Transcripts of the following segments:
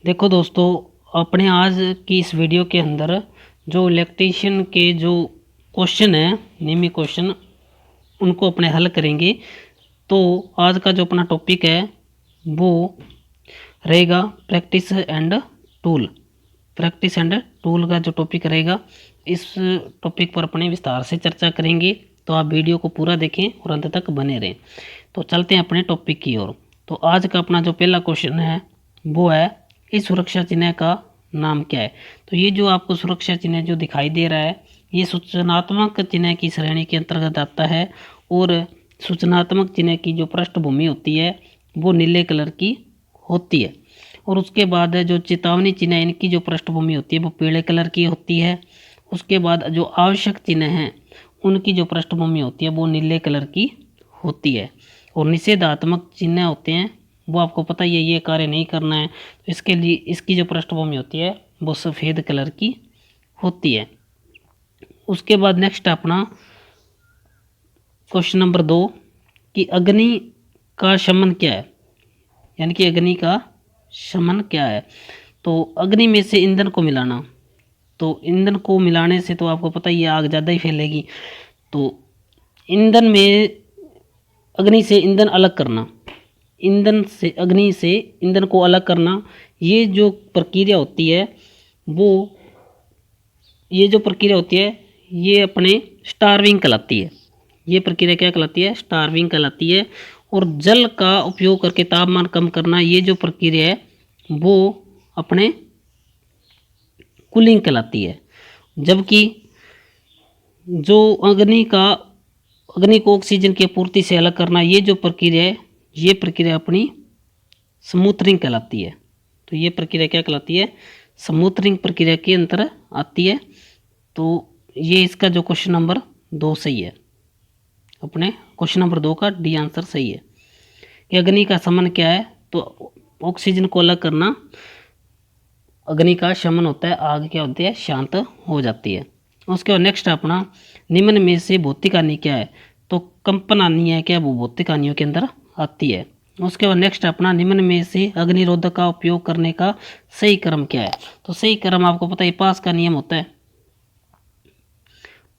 देखो दोस्तों, अपने आज की इस वीडियो के अंदर जो इलेक्ट्रीशियन के जो क्वेश्चन हैं, नियमित क्वेश्चन, उनको अपने हल करेंगे। तो आज का जो अपना टॉपिक है वो रहेगा practice and tool. Practice and tool का जो टॉपिक रहेगा, इस टॉपिक पर अपने विस्तार से चर्चा करेंगे। तो आप वीडियो को पूरा देखें और अंत तक बने रहें। तो चलते हैं अपने टॉपिक की ओर। तो आज का अपना जो पहला क्वेश्चन है वो है, इस सुरक्षा चिन्ह का नाम क्या है। तो ये जो आपको सुरक्षा चिन्ह जो दिखाई दे रहा है, ये सूचनात्मक चिन्ह की श्रेणी के अंतर्गत आता है। और सूचनात्मक चिन्ह की जो पृष्ठभूमि होती है वो नीले कलर की होती है। और उसके बाद जो चेतावनी चिन्ह है, इनकी जो पृष्ठभूमि होती है वो पीले कलर की होती है। उसके बाद जो आवश्यक चिन्ह हैं, उनकी जो पृष्ठभूमि होती है वो नीले कलर की होती है। और निषेधात्मक चिन्ह होते हैं, वो आपको पता ही है, ये कार्य नहीं करना है, तो इसके लिए इसकी जो पृष्ठभूमि होती है वो सफ़ेद कलर की होती है। उसके बाद नेक्स्ट अपना क्वेश्चन नंबर 2 कि अग्नि का शमन क्या है, यानी कि अग्नि का शमन क्या है। तो अग्नि में से ईंधन को मिलाना। तो ईंधन को मिलाने से तो आपको पता ही है, आग ज़्यादा ही फैलेगी। तो ईंधन में अग्नि से ईंधन अलग करना, ईंधन से अग्नि से ईंधन को अलग करना, ये जो प्रक्रिया होती है वो ये जो प्रक्रिया होती है ये अपने स्टार्विंग कहलाती है। ये प्रक्रिया क्या कहलाती है? स्टार्विंग कहलाती है। और जल का उपयोग करके तापमान कम करना, ये जो प्रक्रिया है वो अपने कूलिंग कहलाती है। जबकि जो अग्नि को ऑक्सीजन की आपूर्ति से अलग करना, ये जो प्रक्रिया है ये प्रक्रिया अपनी स्मूथरिंग कहलाती है। तो ये प्रक्रिया क्या कहलाती है? स्मूथरिंग प्रक्रिया के अंतर आती है। तो ये इसका जो क्वेश्चन नंबर 2 सही है। अपने क्वेश्चन नंबर 2 का डी आंसर सही है कि अग्नि का शमन क्या है। तो ऑक्सीजन को अलग करना अग्नि का शमन होता है, आग क्या होती है? शांत हो जाती है। उसके बाद नेक्स्ट अपना, निम्न में से भौतिक हानि क्या है। तो कंपन हानि है क्या, वो भौतिक हानियों के अंदर आती है। उसके बाद नेक्स्ट अपना, निम्न में से अग्निरोधक का उपयोग करने का सही क्रम क्या है। तो सही क्रम आपको पता है, पास का नियम होता है,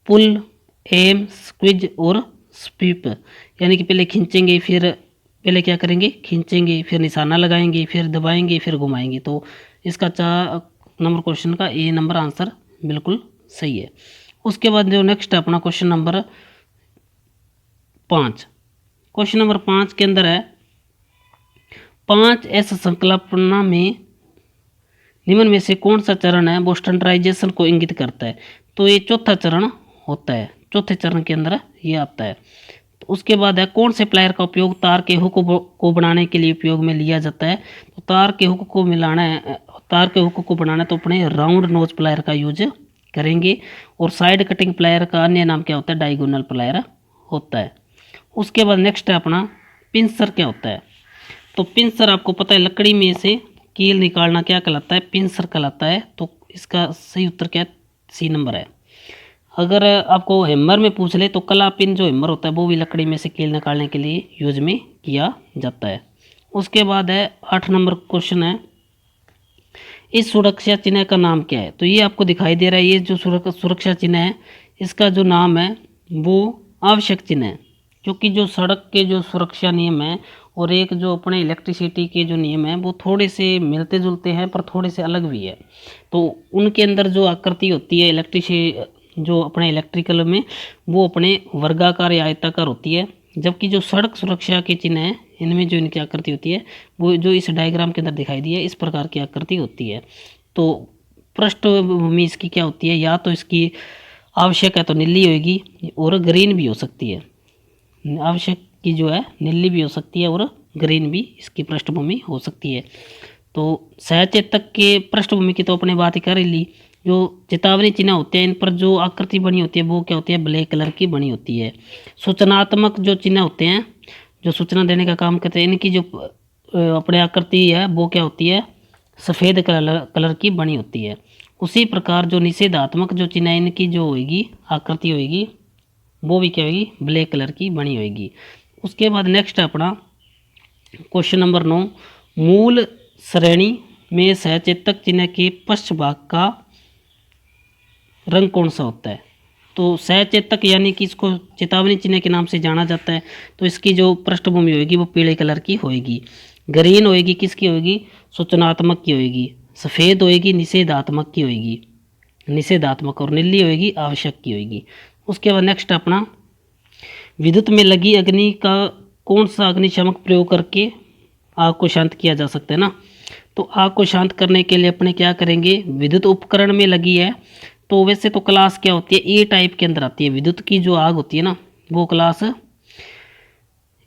पुल, एम, स्क्विज और स्वीप। यानी कि पहले खींचेंगे, फिर पहले क्या करेंगे? खींचेंगे, फिर निशाना लगाएंगे, फिर दबाएंगे, फिर घुमाएंगे। तो इसका 4 नंबर क्वेश्चन का ए नंबर आंसर बिल्कुल सही है। उसके बाद जो नेक्स्ट अपना क्वेश्चन नंबर 5, क्वेश्चन नंबर 5 के अंदर है, 5S संकल्पना में निम्न में से कौन सा चरण है वो स्टैंडर्डाइजेशन को इंगित करता है। तो ये चौथा चरण होता है, चौथे चरण के अंदर ये आता है। तो उसके बाद है, कौन से प्लायर का उपयोग तार के हुक को बनाने के लिए उपयोग में लिया जाता है। तो तार के हुक को मिलाना है, तार के हुक को बनाना है तो अपने राउंड नोज प्लायर का यूज करेंगे। और साइड कटिंग प्लायर का अन्य नाम क्या होता है? डायगोनल प्लायर होता है। उसके बाद नेक्स्ट है अपना, पिंसर क्या होता है। तो पिंसर आपको पता है, लकड़ी में से कील निकालना क्या कहलाता है? पिंसर कहलाता है। तो इसका सही उत्तर क्या है? सी नंबर है। अगर आपको हैमर में पूछ ले तो कला पिन जो हैमर होता है वो भी लकड़ी में से कील निकालने के लिए यूज में किया जाता है। उसके बाद है 8 नंबर क्वेश्चन है, इस सुरक्षा चिन्ह का नाम क्या है। तो ये आपको दिखाई दे रहा है, ये जो सुरक्षा चिन्ह है इसका जो नाम है वो आवश्यक चिन्ह है। क्योंकि जो सड़क के जो सुरक्षा नियम है और एक जो अपने इलेक्ट्रिसिटी के जो नियम हैं वो थोड़े से मिलते जुलते हैं पर थोड़े से अलग भी है। तो उनके अंदर जो आकृति होती है जो अपने इलेक्ट्रिकल में, वो अपने वर्गाकार या आयताकार होती है। जबकि जो सड़क सुरक्षा के चिन्ह हैं इनमें जो इनकी आकृति होती है वो जो इस डायग्राम के अंदर दिखाई दी है, इस प्रकार की आकृति होती है। तो पृष्ठभूमि इसकी क्या होती है? या तो इसकी आवश्यक है तो नीली होगी और ग्रीन भी हो सकती है। आवश्यक की जो है नीली भी हो सकती है और ग्रीन भी इसकी पृष्ठभूमि हो सकती है। तो सहचेतक के पृष्ठभूमि की तो अपने बात ही कर ही ली। जो चेतावनी चिन्ह होते हैं इन पर जो आकृति बनी होती है वो क्या होती है? ब्लैक कलर की बनी होती है। सूचनात्मक जो चिन्ह होते हैं, जो सूचना देने का काम करते हैं, इनकी जो अपने आकृति है वो क्या होती है? सफ़ेद कलर की बनी होती है। उसी प्रकार जो निषेधात्मक जो चिन्ह है इनकी जो होगी आकृति होगी वो भी क्या होगी? ब्लैक कलर की बनी होगी। उसके बाद नेक्स्ट अपना क्वेश्चन नंबर 9, मूल श्रेणी में सहचेतक चिन्ह के पश्च भाग का रंग कौन सा होता है? तो सहचेतक यानी कि इसको चेतावनी चिन्ह के नाम से जाना जाता है। तो इसकी जो पृष्ठभूमि होगी वो पीले कलर की होगी। ग्रीन होएगी किसकी होगी? सूचनात्मक की होएगी। सफ़ेद होएगी निषेधात्मक की होएगी, निषेधात्मक। और नीली होएगी आवश्यक की होएगी। उसके बाद नेक्स्ट अपना विद्युत में लगी अग्नि का कौन सा अग्निशामक प्रयोग करके आग को शांत किया जा सकता है ना? तो आग को शांत करने के लिए अपने क्या करेंगे? विद्युत उपकरण में लगी है तो वैसे तो क्लास क्या होती है? ए टाइप के अंदर आती है। विद्युत की जो आग होती है ना वो क्लास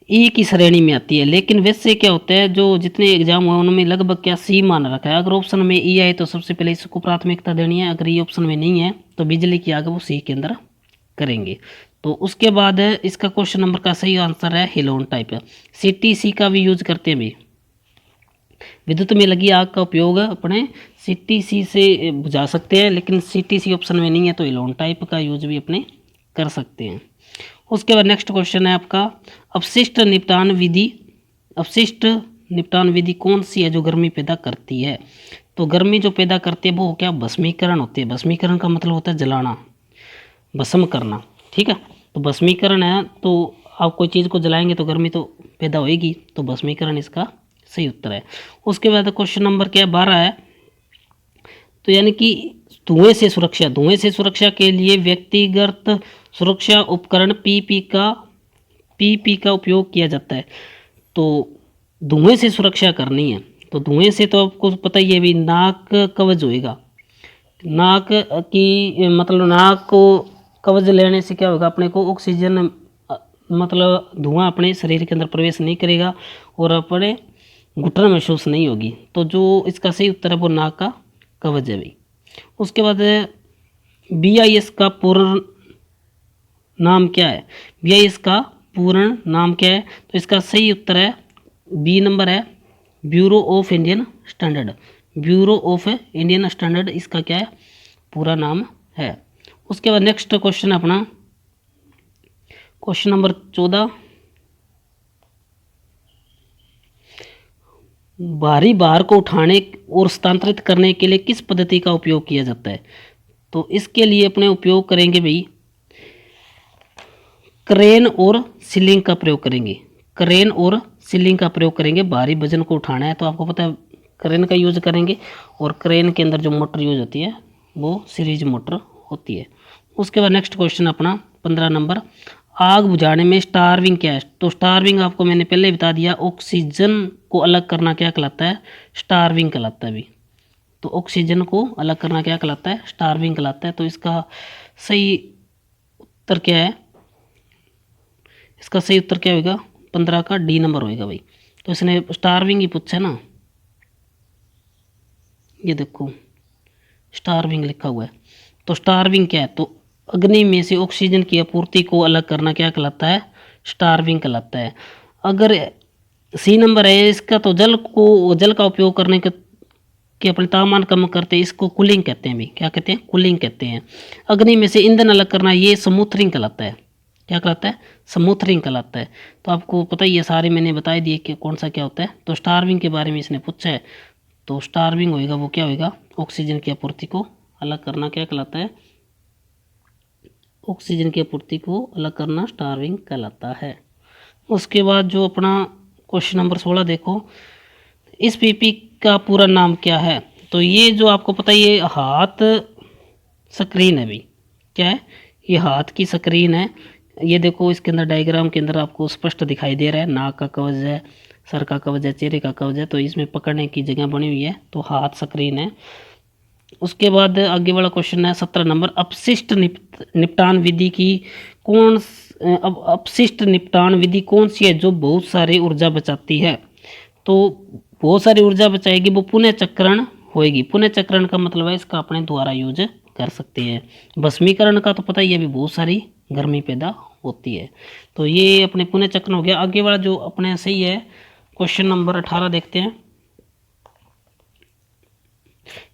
ए की श्रेणी में आती है। लेकिन वैसे क्या होता है, जो जितने एग्जाम हुए उनमें लगभग क्या सी मान रखा है। अगर ऑप्शन में ई आए तो सबसे पहले इसको प्राथमिकता देनी है। अगर ये ऑप्शन में नहीं है तो बिजली की आग वो सी के अंदर करेंगे। तो उसके बाद इसका क्वेश्चन नंबर का सही आंसर है हेलोन टाइप। सीटीसी का भी यूज करते हैं भी। विद्युत में लगी आग का उपयोग अपने सीटीसी से बुझा सकते हैं, लेकिन सीटीसी ऑप्शन में नहीं है तो हेलोन टाइप का यूज भी अपने कर सकते हैं। उसके बाद नेक्स्ट क्वेश्चन है आपका अपशिष्ट निपटान विधि। अपशिष्ट निपटान विधि कौन सी है जो गर्मी पैदा करती है? तो गर्मी जो पैदा करती है वो क्या? भस्मीकरण होती है। भस्मीकरण का मतलब होता है जलाना, भस्म करना। ठीक है, तो भस्मीकरण है। तो आप कोई चीज़ को जलाएंगे तो गर्मी तो पैदा होएगी, तो भस्मीकरण इसका सही उत्तर है। उसके बाद क्वेश्चन नंबर क्या है? 12 है। तो यानी कि धुएं से सुरक्षा, धुएं से सुरक्षा के लिए व्यक्तिगत सुरक्षा उपकरण पीपी का उपयोग किया जाता है। तो धुएं से सुरक्षा करनी है तो धुएं से तो आपको पता ही है भी, नाक कवच होएगा। नाक की मतलब नाक को कवच लेने से क्या होगा? अपने को ऑक्सीजन मतलब धुआं अपने शरीर के अंदर प्रवेश नहीं करेगा और अपने घुटन महसूस नहीं होगी। तो जो इसका सही उत्तर है वो नाक का कवच है भाई। उसके बाद BIS का पूर्ण नाम क्या है? BIS का पूर्ण नाम क्या है? तो इसका सही उत्तर है बी नंबर है bureau of Indian standard. Bureau of Indian standard इसका क्या है? पूरा नाम है। उसके बाद नेक्स्ट क्वेश्चन अपना क्वेश्चन नंबर 14। भारी भार को उठाने और स्थानांतरित करने के लिए किस पद्धति का उपयोग किया जाता है? तो इसके लिए अपने उपयोग करेंगे भाई क्रेन और सीलिंग का प्रयोग करेंगे। क्रेन और सीलिंग का प्रयोग करेंगे। भारी वजन को उठाना है तो आपको पता है क्रेन का यूज करेंगे। और क्रेन के अंदर जो मोटर यूज होती है वो सीरीज मोटर होती है। उसके बाद नेक्स्ट क्वेश्चन अपना 15 नंबर आग बुझाने में स्टार्विंग क्या है? तो स्टार्विंग आपको मैंने पहले बता दिया, ऑक्सीजन को अलग करना क्या कहलाता है? स्टार्विंग कहलाता है भी। तो ऑक्सीजन को अलग करना क्या कहलाता है? स्टार्विंग कहलाता है। तो इसका सही उत्तर क्या है? इसका सही उत्तर क्या होगा? 15 का डी नंबर होएगा भाई। तो इसने स्टार्विंग ही पूछा है ना, ये देखो स्टार्विंग लिखा हुआ है। तो स्टार्विंग क्या है? तो अग्नि में से ऑक्सीजन की आपूर्ति को अलग करना क्या कहलाता है? स्टार्विंग कहलाता है। अगर सी नंबर है इसका, तो जल का उपयोग करने के अपने तापमान कम करते हैं, इसको कूलिंग कहते हैं भी। क्या कहते हैं? कूलिंग कहते हैं। अग्नि में से ईंधन अलग करना ये स्मूथरिंग कहलाता है। क्या कहलाता है? स्मूथरिंग कहलाता है। तो आपको पता ही है, सारे मैंने बता दिए कि कौन सा क्या होता है। तो स्टार्विंग के बारे में इसने पूछा है, तो स्टार्विंग होएगा वो क्या होएगा? ऑक्सीजन की आपूर्ति को अलग करना क्या कहलाता है? ऑक्सीजन की आपूर्ति को अलग करना स्टार्विंग कहलाता है। उसके बाद जो अपना क्वेश्चन नंबर 16 देखो, इस पीपी का पूरा नाम क्या है? तो ये जो आपको पता है ये हाथ स्क्रीन है भी। क्या है? ये हाथ की स्क्रीन है। ये देखो इसके अंदर डायग्राम के अंदर आपको स्पष्ट दिखाई दे रहा है, नाक का कवच है, सर का कवच है, चेहरे का कवच है। तो इसमें पकड़ने की जगह बनी हुई है, तो हाथ स्क्रीन है। उसके बाद आगे वाला क्वेश्चन है 17 नंबर अपशिष्ट निपटान विधि की अपशिष्ट निपटान विधि कौन सी है जो बहुत सारी ऊर्जा बचाती है? तो बहुत सारी ऊर्जा बचाएगी वो पुनः चक्रण होएगी। पुनः चक्रण का मतलब है इसका अपने द्वारा यूज कर सकते हैं। भस्मीकरण का तो पता ही है भी, बहुत सारी गर्मी पैदा होती है। तो ये अपने पुनः चक्रण हो गया। आगे वाला जो अपने सही है क्वेश्चन नंबर 18 देखते हैं।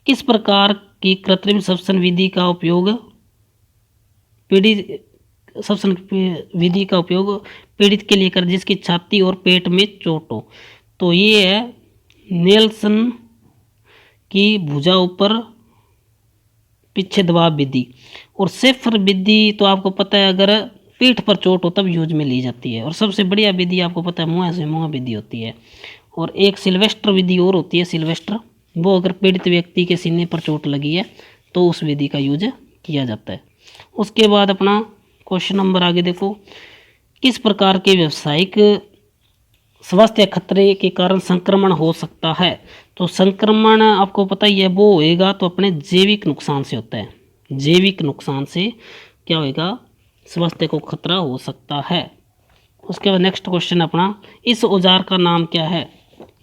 किस प्रकार की कृत्रिम श्वसन विधि का उपयोग पीड़ित के लिए कर जिसकी छाती और पेट में चोट हो? तो ये है नेल्सन कि भुजा ऊपर पीछे दबाव विधि। और सेफर विधि तो आपको पता है अगर पीठ पर चोट हो तब यूज में ली जाती है। और सबसे बढ़िया विधि आपको पता है मुँह से मुँह विधि होती है। और एक सिल्वेस्टर विधि और होती है, सिल्वेस्टर, वो अगर पीड़ित व्यक्ति के सीने पर चोट लगी है तो उस विधि का यूज किया जाता है। उसके बाद अपना क्वेश्चन नंबर आगे देखो, किस प्रकार के व्यावसायिक स्वास्थ्य खतरे के कारण संक्रमण हो सकता है। तो संक्रमण आपको पता ही है वो होएगा तो अपने जैविक नुकसान से होता है। जैविक नुकसान से क्या होएगा, स्वास्थ्य को खतरा हो सकता है। उसके बाद नेक्स्ट क्वेश्चन अपना, इस औजार का नाम क्या है।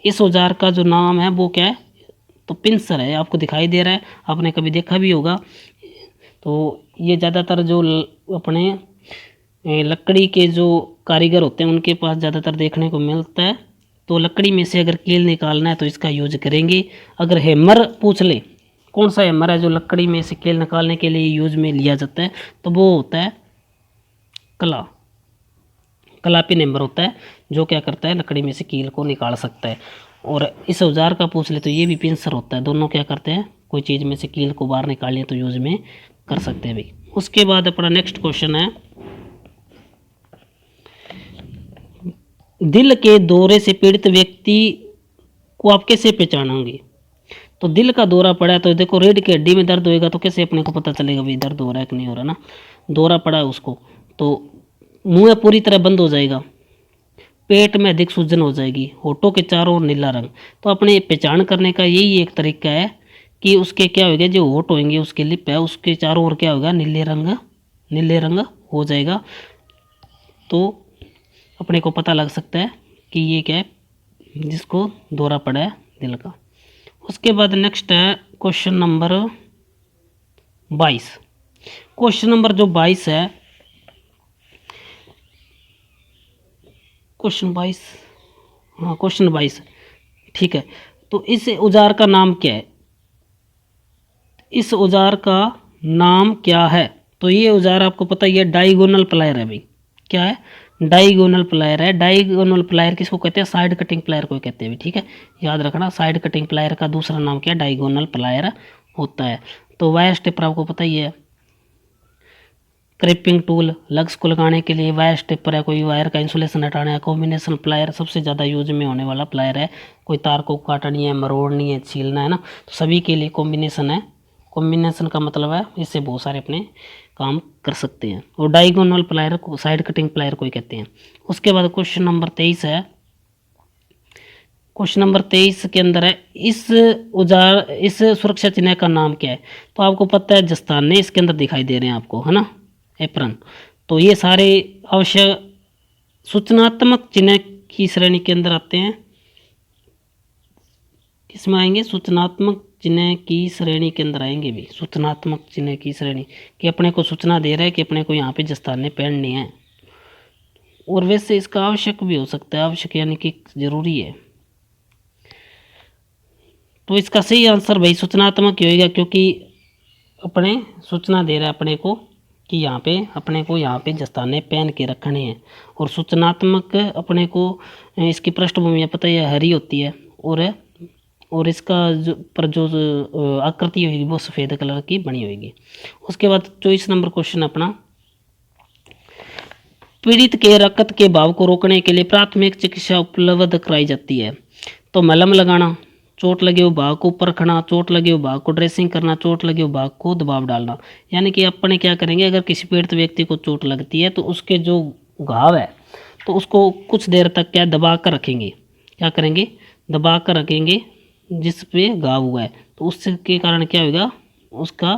इस औजार का जो नाम है वो क्या है, तो पिंसर है। आपको दिखाई दे रहा है, आपने कभी देखा भी होगा। तो ये ज़्यादातर जो अपने लकड़ी के जो कारीगर होते हैं उनके पास ज़्यादातर देखने को मिलता है। तो लकड़ी में से अगर कील निकालना है तो इसका यूज करेंगे। अगर हैमर पूछ ले, कौन सा हैमर है जो लकड़ी में से कील निकालने के लिए यूज में लिया जाता है, तो वो होता है कलापिन हैमर होता है, जो क्या करता है लकड़ी में से कील को निकाल सकता है। और इस औजार का पूछ ले तो ये भी पिंसर होता है। दोनों क्या करते हैं, कोई चीज़ में से कील को बाहर निकालिए तो यूज में कर सकते हैं भाई। उसके बाद अपना नेक्स्ट क्वेश्चन है, दिल के दौरे से पीड़ित व्यक्ति को आप कैसे पहचानोगे। तो दिल का दौरा पड़ा है तो देखो रीढ़ की हड्डी में दर्द होएगा तो कैसे अपने को पता चलेगा भाई दर्द हो रहा है कि नहीं हो रहा ना। दौरा पड़ा है उसको तो मुंह पूरी तरह बंद हो जाएगा, पेट में अधिक सूजन हो जाएगी, होठों के चारों ओर नीला रंग। तो अपने पहचान करने का यही एक तरीका है कि उसके क्या होगा, जो होठ होंगे उसके लिप है उसके चारों ओर क्या होगा, नीले रंग हो जाएगा। तो अपने को पता लग सकता है कि ये क्या है, जिसको दौरा पड़ा है दिल का। उसके बाद नेक्स्ट है क्वेश्चन नंबर 22। क्वेश्चन नंबर जो 22 है, क्वेश्चन 22, हाँ क्वेश्चन 22, ठीक है। तो इस औजार का नाम क्या है, इस औजार का नाम क्या है। तो ये औजार आपको पता ही है डायगोनल प्लायर है भाई। क्या है, डायगोनल प्लायर है। डायगोनल प्लायर किसको कहते हैं, साइड कटिंग प्लायर को कहते हैं भी, ठीक है, याद रखना। साइड कटिंग प्लायर का दूसरा नाम क्या है, डायगोनल प्लायर होता है। तो वायर स्टेपर आपको पता ही है, क्रिपिंग टूल लग्स को लगाने के लिए वायर स्टेपर है, कोई वायर का इंसुलेशन हटाना है। कॉम्बिनेशन प्लायर सबसे ज़्यादा यूज में होने वाला प्लायर है, कोई तार को काटनी है, मरोड़नी है, छीलना है ना, तो सभी के लिए कॉम्बिनेशन है। कॉम्बिनेशन का मतलब है इससे बहुत सारे अपने काम कर सकते हैं। और डायगोनल प्लायर को साइड कटिंग प्लायर को ही कहते हैं। उसके बाद क्वेश्चन नंबर 23 है। क्वेश्चन नंबर 23 के अंदर है, इस सुरक्षा चिन्ह का नाम क्या है। तो आपको पता है दस्ताने इसके अंदर दिखाई दे रहे हैं आपको, है ना, एप्रन। तो ये सारे आवश्यक सूचनात्मक चिन्ह की श्रेणी के अंदर आते हैं। किसमें आएंगे, सूचनात्मक चिन्ह की श्रेणी के अंदर आएंगे भी। सूचनात्मक चिन्ह की श्रेणी कि अपने को सूचना दे रहा है कि अपने को यहाँ पे दस्ताने पहनने हैं। और वैसे इसका आवश्यक भी हो सकता है, आवश्यक यानी कि जरूरी है। तो इसका सही आंसर भाई सूचनात्मक ही होगा, क्योंकि अपने सूचना दे रहा है अपने को कि यहाँ पे अपने को यहाँ पे दस्ताने पहन के रखने हैं। और सूचनात्मक अपने को इसकी पृष्ठभूमि पता है हरी होती है, और इसका जो आकृति होगी वो सफ़ेद कलर की बनी होगी। उसके बाद 24 नंबर क्वेश्चन अपना, पीड़ित के रक्त के बहाव को रोकने के लिए प्राथमिक चिकित्सा उपलब्ध कराई जाती है। तो मलहम लगाना, चोट लगे हुए भाग को ऊपर रखना, चोट लगे हुए भाग को ड्रेसिंग करना, चोट लगे हुए भाग को दबाव डालना। यानी कि अपने क्या करेंगे, अगर किसी पीड़ित व्यक्ति को चोट लगती है तो उसके जो घाव है तो उसको कुछ देर तक क्या दबा कर रखेंगे, क्या करेंगे, दबा कर रखेंगे जिस पे घाव हुआ है। तो उसके कारण क्या होगा, उसका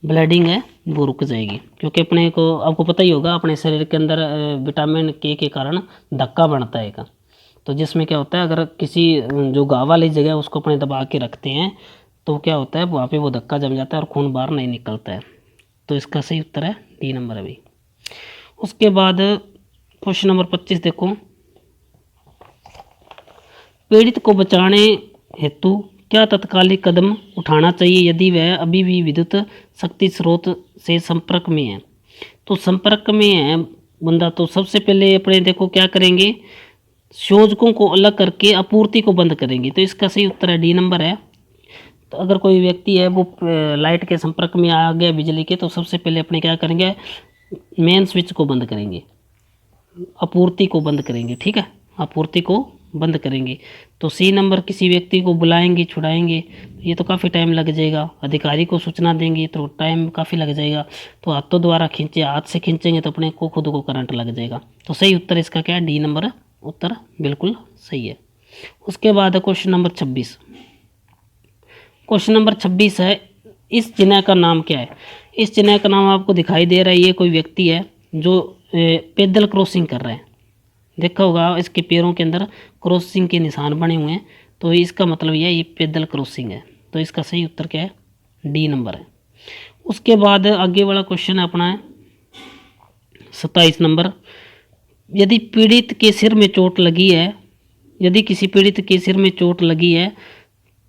ब्लीडिंग है वो रुक जाएगी। क्योंकि अपने को आपको पता ही होगा अपने शरीर के अंदर विटामिन के कारण धक्का बनता है एक, तो जिसमें क्या होता है अगर किसी जो घाव वाली जगह है उसको अपने दबा के रखते हैं तो क्या होता है वहाँ पे वो धक्का जम जाता है और खून बाहर नहीं निकलता है। तो इसका सही उत्तर है डी नंबर अभी। उसके बाद क्वेश्चन नंबर 25 देखो, पीड़ित को बचाने हेतु क्या तत्कालिक कदम उठाना चाहिए यदि वह अभी भी विद्युत शक्ति स्रोत से संपर्क में है। तो संपर्क में है बंदा, तो सबसे पहले अपने देखो क्या करेंगे, संयोजकों को अलग करके आपूर्ति को बंद करेंगे। तो इसका सही उत्तर है डी नंबर है। तो अगर कोई व्यक्ति है वो लाइट के संपर्क में आ गया बिजली के, तो सबसे पहले अपने क्या करेंगे, मेन स्विच को बंद करेंगे, आपूर्ति को बंद करेंगे, ठीक है, आपूर्ति को बंद करेंगे। तो सी नंबर किसी व्यक्ति को बुलाएंगे, छुड़ाएंगे, ये तो काफ़ी टाइम लग जाएगा। अधिकारी को सूचना देंगे तो टाइम काफ़ी लग जाएगा। तो हाथों द्वारा खींचे, हाथ से खींचेंगे तो अपने को खुद को करंट लग जाएगा। तो सही उत्तर इसका क्या है, डी नंबर उत्तर बिल्कुल सही है। उसके बाद है क्वेश्चन नंबर 26। क्वेश्चन नंबर 26 है, इस चिन्ह का नाम क्या है। इस चिन्ह का नाम आपको दिखाई दे रहा है, ये कोई व्यक्ति है जो पैदल क्रॉसिंग कर रहा है। देखा होगा इसके पैरों के अंदर क्रॉसिंग के निशान बने हुए हैं, तो इसका मतलब यह ये पैदल क्रॉसिंग है। तो इसका सही उत्तर क्या है, डी नंबर है। उसके बाद आगे वाला क्वेश्चन है अपना है 27 नंबर। यदि पीड़ित के सिर में चोट लगी है, यदि किसी पीड़ित के सिर में चोट लगी है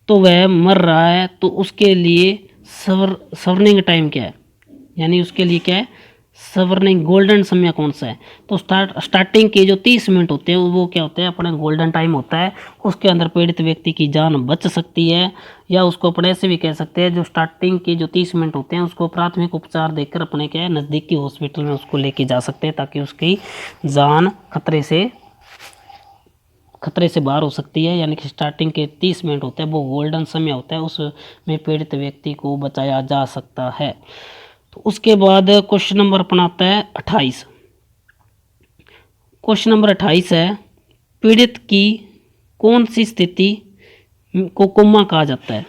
तो वह मर रहा है, तो उसके लिए सवर्निंग टाइम क्या है, यानी उसके लिए क्या है, सवर्निंग गोल्डन समय कौन सा है। तो स्टार्टिंग के जो 30 मिनट होते हैं वो क्या होते हैं, अपने गोल्डन टाइम होता है। उसके अंदर पीड़ित व्यक्ति की जान बच सकती है, या उसको अपने ऐसे भी कह सकते हैं, जो स्टार्टिंग के जो 30 मिनट होते हैं उसको प्राथमिक उपचार देकर अपने क्या है, नज़दीकी हॉस्पिटल में उसको लेके जा सकते हैं, ताकि उसकी जान खतरे से बाहर हो सकती है। यानी कि स्टार्टिंग के 30 मिनट होते हैं वो गोल्डन समय होता है, उसमें पीड़ित व्यक्ति को बचाया जा सकता है। तो उसके बाद क्वेश्चन नंबर अपना आता है 28। क्वेश्चन नंबर 28 है, पीड़ित की कौन सी स्थिति को कोमा कहा जाता है।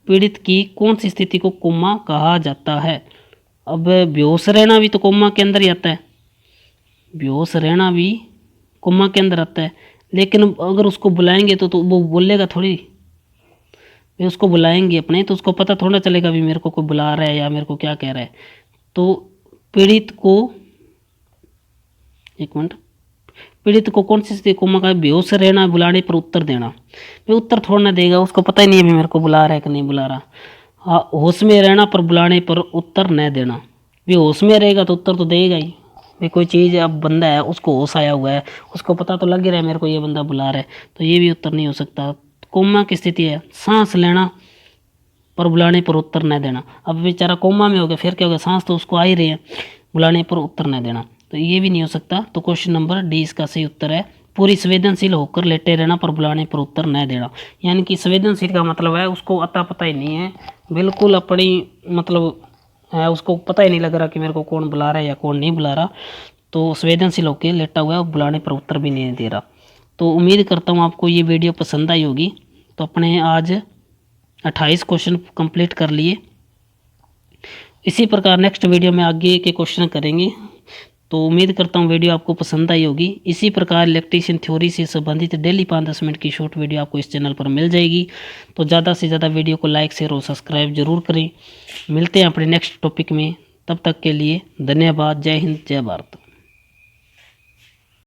पीड़ित की कौन सी स्थिति को कोमा कहा जाता है। अब बेहोश रहना भी तो कोमा के अंदर ही आता है, बेहोश रहना भी कोमा के अंदर आता है। लेकिन अगर उसको बुलाएंगे तो वो बोलेगा थोड़ी, वे उसको बुलाएंगे अपने, तो उसको पता थोड़ा चलेगा भी मेरे को कोई बुला रहा है या मेरे को क्या कह रहा है। तो पीड़ित को, एक मिनट, पीड़ित को कौन सी स्थिति कोमा का, बेहोश रहना, बुलाने पर उत्तर देना। वे उत्तर थोड़ा ना देगा, उसको पता ही नहीं है भी मेरे को बुला रहा है कि नहीं बुला रहा। हाँ, होश में रहना पर बुलाने पर उत्तर न देना। वे होश में रहेगा तो उत्तर तो देगा ही। वे कोई चीज़, अब बंदा है उसको होश आया हुआ है, उसको पता तो लग ही रहा है मेरे को ये बंदा बुला रहा है, तो ये भी उत्तर नहीं हो सकता। कोमा की स्थिति है सांस लेना पर बुलाने पर उत्तर न देना। अब बेचारा कोमा में हो गया, फिर क्या हो गया, सांस तो उसको आ ही रही है, बुलाने पर उत्तर न देना, तो ये भी नहीं हो सकता। तो क्वेश्चन नंबर डी इसका सही उत्तर है। पूरी संवेदनशील होकर लेटे रहना पर बुलाने पर उत्तर न देना। यानी कि संवेदनशील का मतलब है उसको अता पता ही नहीं है, बिल्कुल अपनी मतलब है, उसको पता ही नहीं लग रहा कि मेरे को कौन बुला रहा है या कौन नहीं बुला रहा। तो संवेदनशील होकर लेटा हुआ है और बुलाने पर उत्तर भी नहीं दे रहा। तो उम्मीद करता हूँ आपको ये वीडियो पसंद आई होगी। तो अपने आज 28 क्वेश्चन कंप्लीट कर लिए। इसी प्रकार नेक्स्ट वीडियो में आगे के क्वेश्चन करेंगे। तो उम्मीद करता हूँ वीडियो आपको पसंद आई होगी। इसी प्रकार इलेक्ट्रीशियन थ्योरी से संबंधित डेली 5-10 मिनट की शॉर्ट वीडियो आपको इस चैनल पर मिल जाएगी। तो ज़्यादा से ज़्यादा वीडियो को लाइक, शेयर और सब्सक्राइब जरूर करें। मिलते हैं अपने नेक्स्ट टॉपिक में, तब तक के लिए धन्यवाद। जय हिंद, जय भारत।